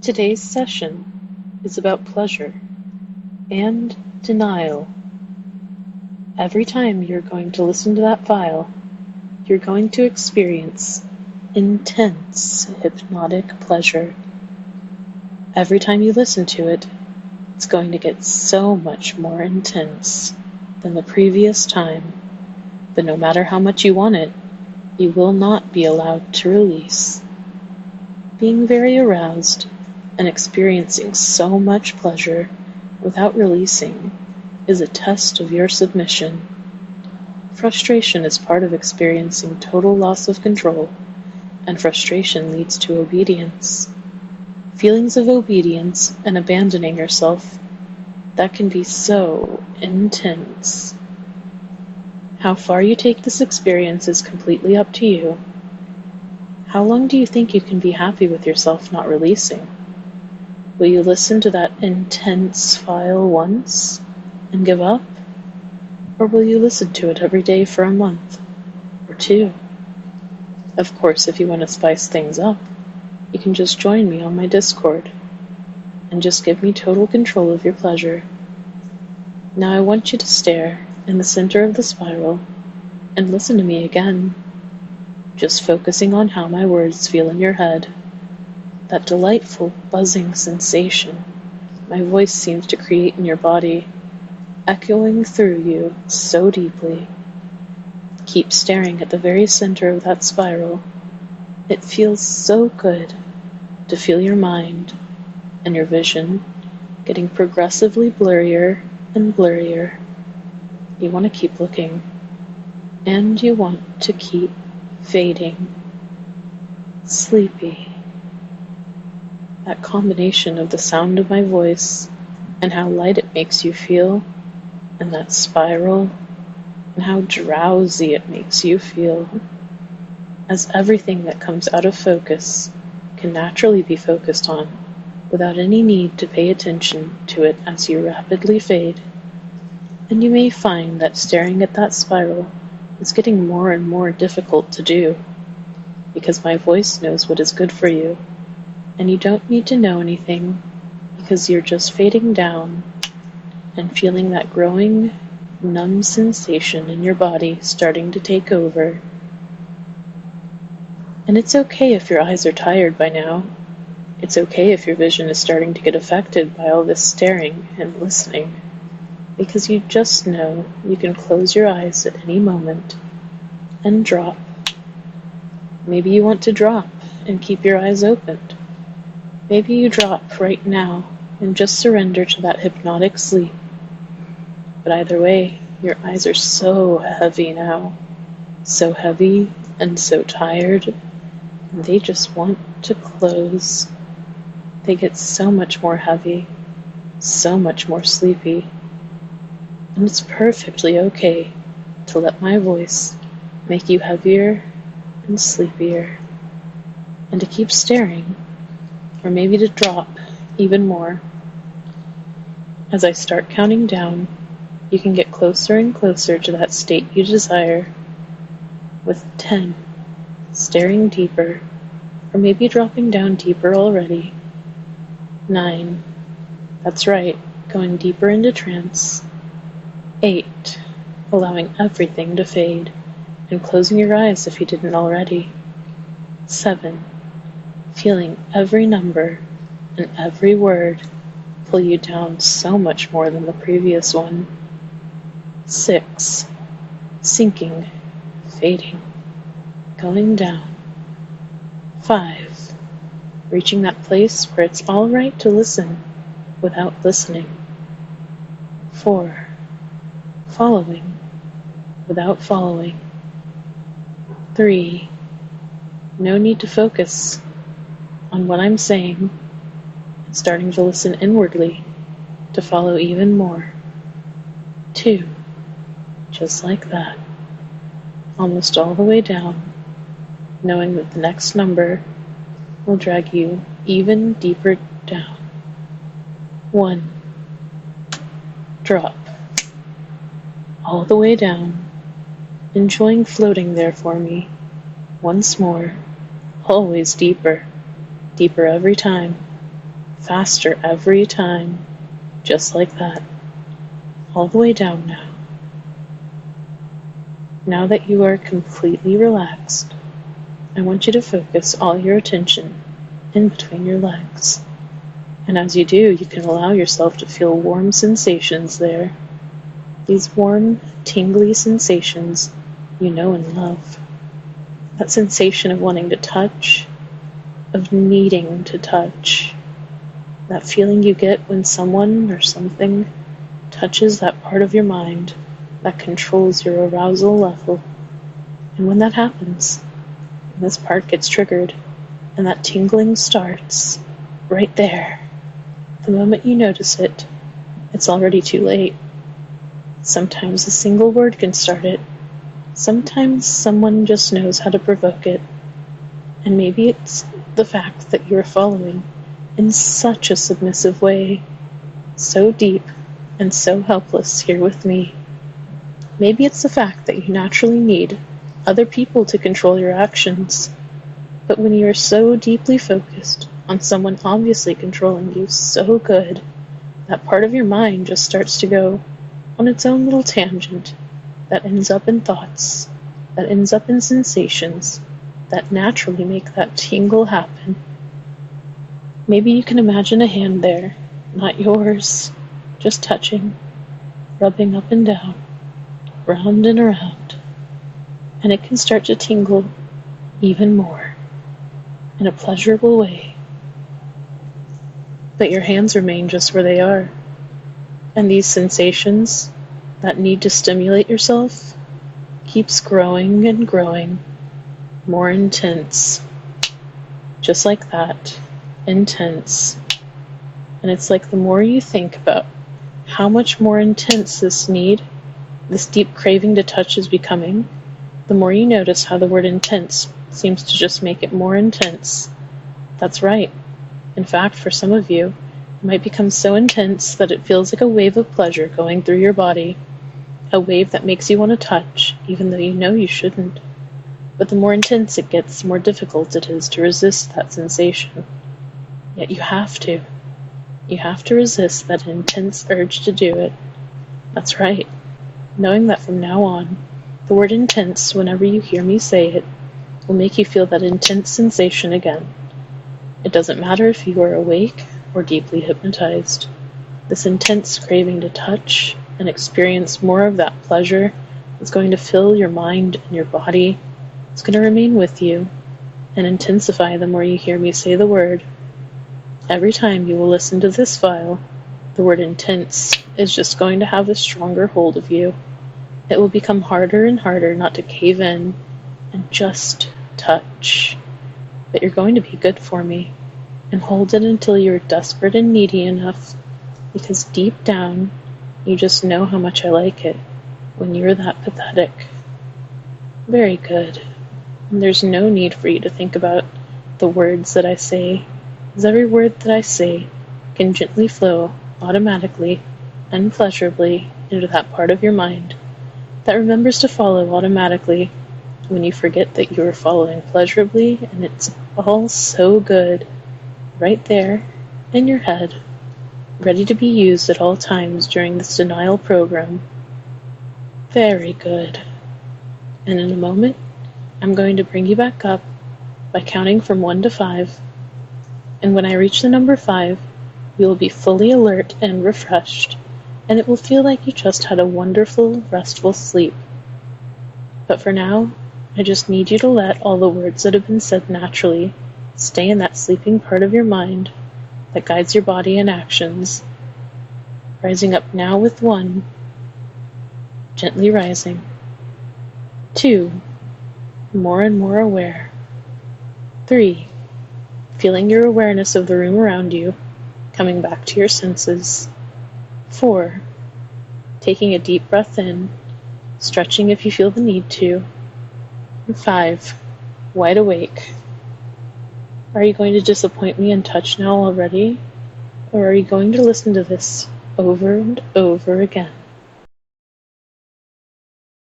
Today's session is about pleasure and denial. Every time you're going to listen to that file, you're going to experience intense hypnotic pleasure. Every time you listen to it, it's going to get so much more intense than the previous time, but no matter how much you want it, you will not be allowed to release. Being very aroused and experiencing so much pleasure without releasing is a test of your submission. Frustration is part of experiencing total loss of control, and frustration leads to obedience. Feelings of obedience and abandoning yourself, that can be so intense. How far you take this experience is completely up to you. How long do you think you can be happy with yourself not releasing? Will you listen to that intense file once and give up? Or will you listen to it every day for a month or two? Of course, if you want to spice things up, you can just join me on my Discord and just give me total control of your pleasure. Now I want you to stare in the center of the spiral and listen to me again, just focusing on how my words feel in your head. That delightful buzzing sensation my voice seems to create in your body, echoing through you so deeply. Keep staring at the very center of that spiral. It feels so good to feel your mind and your vision getting progressively blurrier and blurrier. You want to keep looking, and you want to keep fading. Sleepy. That combination of the sound of my voice and how light it makes you feel, and that spiral, and how drowsy it makes you feel, as everything that comes out of focus can naturally be focused on without any need to pay attention to it as you rapidly fade. And you may find that staring at that spiral is getting more and more difficult to do, because my voice knows what is good for you, and you don't need to know anything, because you're just fading down and feeling that growing, numb sensation in your body starting to take over. And it's okay if your eyes are tired by now. It's okay if your vision is starting to get affected by all this staring and listening, because you just know you can close your eyes at any moment and drop. Maybe you want to drop and keep your eyes opened. Maybe you drop right now and just surrender to that hypnotic sleep. But either way, your eyes are so heavy now, so heavy and so tired, and they just want to close. They get so much more heavy, so much more sleepy, and it's perfectly okay to let my voice make you heavier and sleepier, and to keep staring, or maybe to drop even more. As I start counting down, you can get closer and closer to that state you desire, with 10, staring deeper, or maybe dropping down deeper already. 9, that's right, going deeper into trance. 8, allowing everything to fade, and closing your eyes if you didn't already. 7, feeling every number and every word pull you down so much more than the previous one. 6, sinking, fading, going down. 5, reaching that place where it's all right to listen without listening. 4, following without following. 3, no need to focus on what I'm saying, and starting to listen inwardly to follow even more. 2, just like that, almost all the way down, knowing that the next number will drag you even deeper down. 1, drop, all the way down, enjoying floating there for me, once more, always deeper, deeper every time. faster every time, just like that, all the way down now. Now that you are completely relaxed, I want you to focus all your attention in between your legs. And as you do, you can allow yourself to feel warm sensations there. These warm, tingly sensations you know and love. That sensation of wanting to touch, of needing to touch. That feeling you get when someone or something touches that part of your mind that controls your arousal level. And when that happens, when this part gets triggered, and that tingling starts, right there, the moment you notice it, it's already too late. Sometimes a single word can start it. Sometimes someone just knows how to provoke it. And maybe it's the fact that you're following in such a submissive way, so deep and so helpless here with me. Maybe it's the fact that you naturally need other people to control your actions. But when you are so deeply focused on someone obviously controlling you so good, that part of your mind just starts to go on its own little tangent that ends up in thoughts, that ends up in sensations that naturally make that tingle happen. Maybe you can imagine a hand there, not yours, just touching, rubbing up and down, round and around, and it can start to tingle even more in a pleasurable way. But your hands remain just where they are, and these sensations, that need to stimulate yourself, keeps growing and growing, more intense, just like that, intense. And it's like the more you think about how much more intense this need, this deep craving to touch is becoming, the more you notice how the word intense seems to just make it more intense. That's right. In fact, for some of you, it might become so intense that it feels like a wave of pleasure going through your body, a wave that makes you want to touch, even though you know you shouldn't. But the more intense it gets, the more difficult it is to resist that sensation. Yet you have to. You have to resist that intense urge to do it. That's right. Knowing that from now on, the word intense, whenever you hear me say it, will make you feel that intense sensation again. It doesn't matter if you are awake or deeply hypnotized. This intense craving to touch and experience more of that pleasure is going to fill your mind and your body. It's going to remain with you and intensify the more you hear me say the word. Every time you will listen to this file, the word intense is just going to have a stronger hold of you. It will become harder and harder not to cave in and just touch. But you're going to be good for me, and hold it until you're desperate and needy enough, because deep down, you just know how much I like it when you're that pathetic. Very good. And there's no need for you to think about the words that I say, as every word that I say can gently flow automatically and pleasurably into that part of your mind that remembers to follow automatically when you forget that you are following pleasurably, and it's all so good right there in your head, ready to be used at all times during this denial program. Very good. And in a moment, I'm going to bring you back up by counting from 1 to 5. And when I reach the number 5, you will be fully alert and refreshed, and it will feel like you just had a wonderful, restful sleep. But for now, I just need you to let all the words that have been said naturally stay in that sleeping part of your mind that guides your body and actions. Rising up now with 1, gently rising. 2, more and more aware. 3, feeling your awareness of the room around you, coming back to your senses. 4, taking a deep breath in, stretching if you feel the need to. And 5, wide awake. Are you going to disappoint me and touch now already? Or are you going to listen to this over and over again?